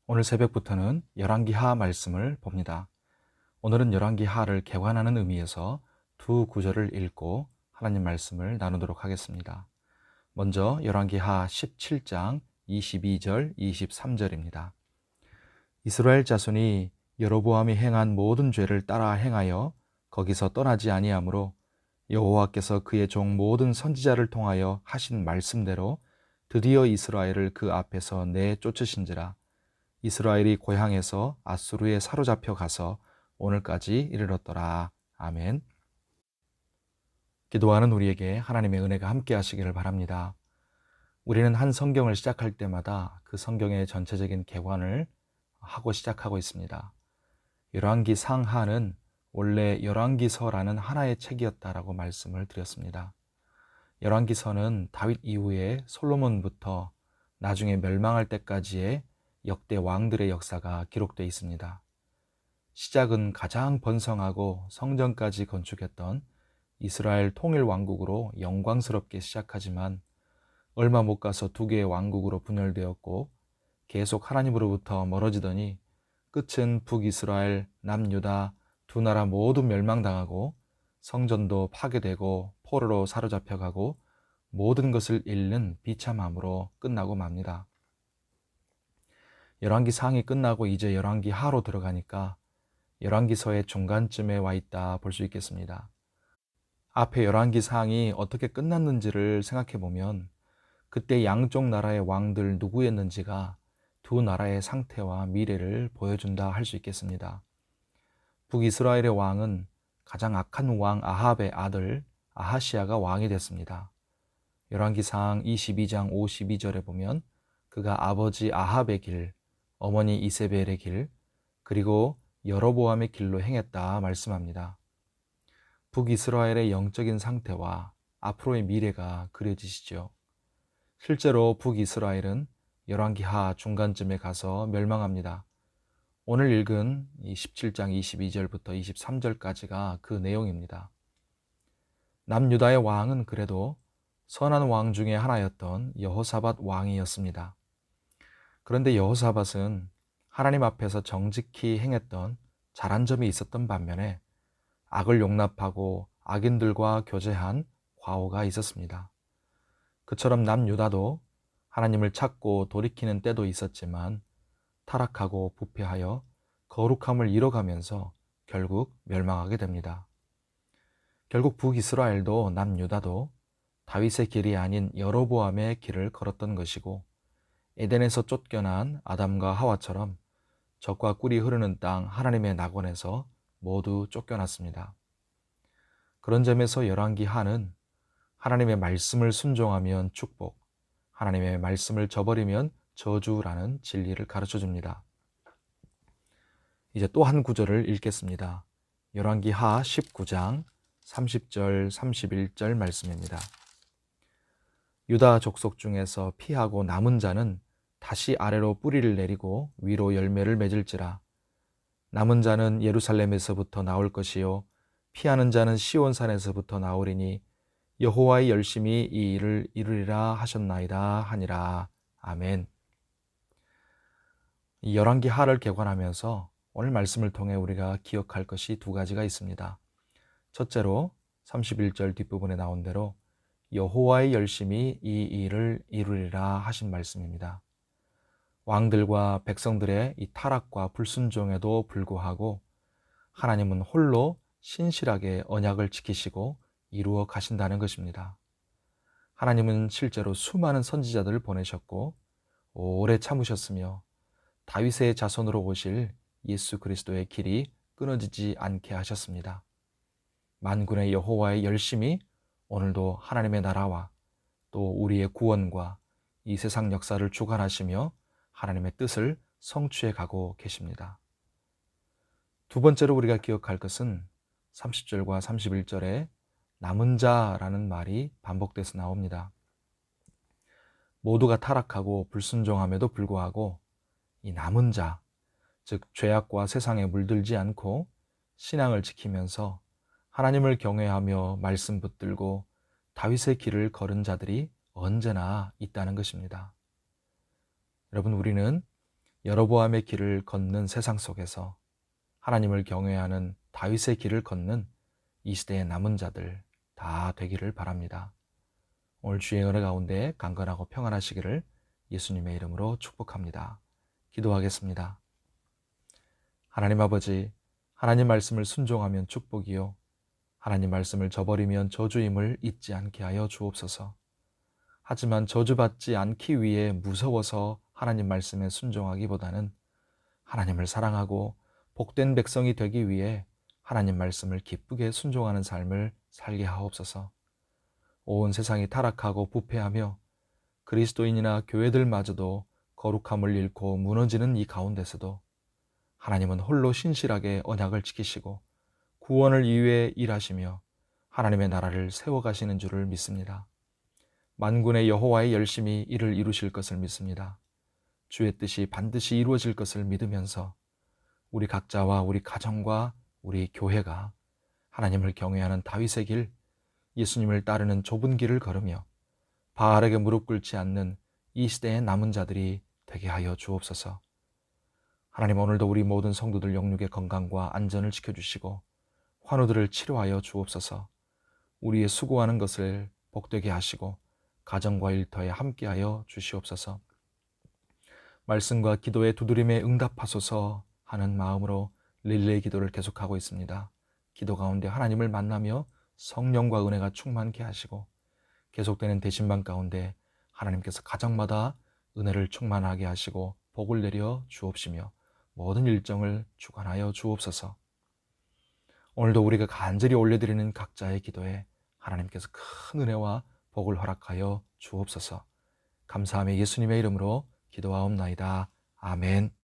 오늘 새벽부터는 열왕기하 말씀을 봅니다. 오늘은 열왕기하를 개관하는 의미에서 두 구절을 읽고 하나님 말씀을 나누도록 하겠습니다. 먼저 열왕기하 17장 22절, 23절입니다. 이스라엘 자손이 여로보암이 행한 모든 죄를 따라 행하여 거기서 떠나지 아니하므로 여호와께서 그의 종 모든 선지자를 통하여 하신 말씀대로 드디어 이스라엘을 그 앞에서 내쫓으신지라. 이스라엘이 고향에서 아수르에 사로잡혀 가서 오늘까지 이르렀더라. 아멘. 기도하는 우리에게 하나님의 은혜가 함께 하시기를 바랍니다. 우리는 한 성경을 시작할 때마다 그 성경의 전체적인 개관을 하고 시작하고 있습니다. 열왕기 상하는 원래 열왕기서라는 하나의 책이었다라고 말씀을 드렸습니다. 열왕기서는 다윗 이후에 솔로몬부터 나중에 멸망할 때까지의 역대 왕들의 역사가 기록되어 있습니다. 시작은 가장 번성하고 성전까지 건축했던 이스라엘 통일 왕국으로 영광스럽게 시작하지만 얼마 못 가서 두 개의 왕국으로 분열되었고 계속 하나님으로부터 멀어지더니 끝은 북이스라엘, 남유다 두 나라 모두 멸망당하고 성전도 파괴되고 포로로 사로잡혀가고 모든 것을 잃는 비참함으로 끝나고 맙니다. 열왕기 상이 끝나고 이제 열왕기 하로 들어가니까 열왕기서의 중간쯤에 와 있다 볼 수 있겠습니다. 앞에 열왕기 상이 어떻게 끝났는지를 생각해 보면 그때 양쪽 나라의 왕들 누구였는지가 두 나라의 상태와 미래를 보여준다 할 수 있겠습니다. 북이스라엘의 왕은 가장 악한 왕 아합의 아들 아하시아가 왕이 됐습니다. 열왕기상 22장 52절에 보면 그가 아버지 아합의 길, 어머니 이세벨의 길, 그리고 여로보암의 길로 행했다 말씀합니다. 북이스라엘의 영적인 상태와 앞으로의 미래가 그려지시죠. 실제로 북이스라엘은 열왕기하 중간쯤에 가서 멸망합니다. 오늘 읽은 17장 22절부터 23절까지가 그 내용입니다. 남유다의 왕은 그래도 선한 왕 중에 하나였던 여호사밧 왕이었습니다. 그런데 여호사밧은 하나님 앞에서 정직히 행했던 잘한 점이 있었던 반면에 악을 용납하고 악인들과 교제한 과오가 있었습니다. 그처럼 남유다도 하나님을 찾고 돌이키는 때도 있었지만 타락하고 부패하여 거룩함을 잃어가면서 결국 멸망하게 됩니다. 결국 북이스라엘도 남유다도 다윗의 길이 아닌 여로보암의 길을 걸었던 것이고 에덴에서 쫓겨난 아담과 하와처럼 젖과 꿀이 흐르는 땅 하나님의 낙원에서 모두 쫓겨났습니다. 그런 점에서 열왕기하는 하나님의 말씀을 순종하면 축복, 하나님의 말씀을 저버리면 저주라는 진리를 가르쳐 줍니다. 이제 또 한 구절을 읽겠습니다. 열왕기하 19장 30절 31절 말씀입니다. 유다 족속 중에서 피하고 남은 자는 다시 아래로 뿌리를 내리고 위로 열매를 맺을지라. 남은 자는 예루살렘에서부터 나올 것이요 피하는 자는 시온산에서부터 나오리니 여호와의 열심히 이 일을 이루리라 하셨나이다 하니라. 아멘. 이 열왕기하를 개관하면서 오늘 말씀을 통해 우리가 기억할 것이 두 가지가 있습니다. 첫째로 31절 뒷부분에 나온 대로 여호와의 열심히 이 일을 이루리라 하신 말씀입니다. 왕들과 백성들의 이 타락과 불순종에도 불구하고 하나님은 홀로 신실하게 언약을 지키시고 이루어 가신다는 것입니다. 하나님은 실제로 수많은 선지자들을 보내셨고 오래 참으셨으며 다윗의 자손으로 오실 예수 그리스도의 길이 끊어지지 않게 하셨습니다. 만군의 여호와의 열심히 오늘도 하나님의 나라와 또 우리의 구원과 이 세상 역사를 주관하시며 하나님의 뜻을 성취해 가고 계십니다. 두 번째로 우리가 기억할 것은 30절과 31절에 남은 자라는 말이 반복돼서 나옵니다. 모두가 타락하고 불순종함에도 불구하고 이 남은 자, 즉 죄악과 세상에 물들지 않고 신앙을 지키면서 하나님을 경외하며 말씀 붙들고 다윗의 길을 걸은 자들이 언제나 있다는 것입니다. 여러분, 우리는 여로보암의 길을 걷는 세상 속에서 하나님을 경외하는 다윗의 길을 걷는 이 시대의 남은 자들 다 되기를 바랍니다. 오늘 주의 은혜 가운데 강건하고 평안하시기를 예수님의 이름으로 축복합니다. 기도하겠습니다. 하나님 아버지, 하나님 말씀을 순종하면 축복이요 하나님 말씀을 저버리면 저주임을 잊지 않게 하여 주옵소서. 하지만 저주받지 않기 위해 무서워서 하나님 말씀에 순종하기보다는 하나님을 사랑하고 복된 백성이 되기 위해 하나님 말씀을 기쁘게 순종하는 삶을 살게 하옵소서. 온 세상이 타락하고 부패하며 그리스도인이나 교회들마저도 거룩함을 잃고 무너지는 이 가운데서도 하나님은 홀로 신실하게 언약을 지키시고 구원을 위해 일하시며 하나님의 나라를 세워가시는 줄을 믿습니다. 만군의 여호와의 열심히 이를 이루실 것을 믿습니다. 주의 뜻이 반드시 이루어질 것을 믿으면서 우리 각자와 우리 가정과 우리 교회가 하나님을 경외하는 다윗의 길, 예수님을 따르는 좁은 길을 걸으며 바알에게 무릎 꿇지 않는 이 시대의 남은 자들이 되게 하여 주옵소서. 하나님, 오늘도 우리 모든 성도들 영육의 건강과 안전을 지켜주시고 환우들을 치료하여 주옵소서. 우리의 수고하는 것을 복되게 하시고 가정과 일터에 함께하여 주시옵소서. 말씀과 기도의 두드림에 응답하소서 하는 마음으로 릴레이 기도를 계속하고 있습니다. 기도 가운데 하나님을 만나며 성령과 은혜가 충만케 하시고 계속되는 대신방 가운데 하나님께서 가정마다 은혜를 충만하게 하시고 복을 내려 주옵시며 모든 일정을 주관하여 주옵소서. 오늘도 우리가 간절히 올려드리는 각자의 기도에 하나님께서 큰 은혜와 복을 허락하여 주옵소서. 감사하며 예수님의 이름으로 기도하옵나이다. 아멘.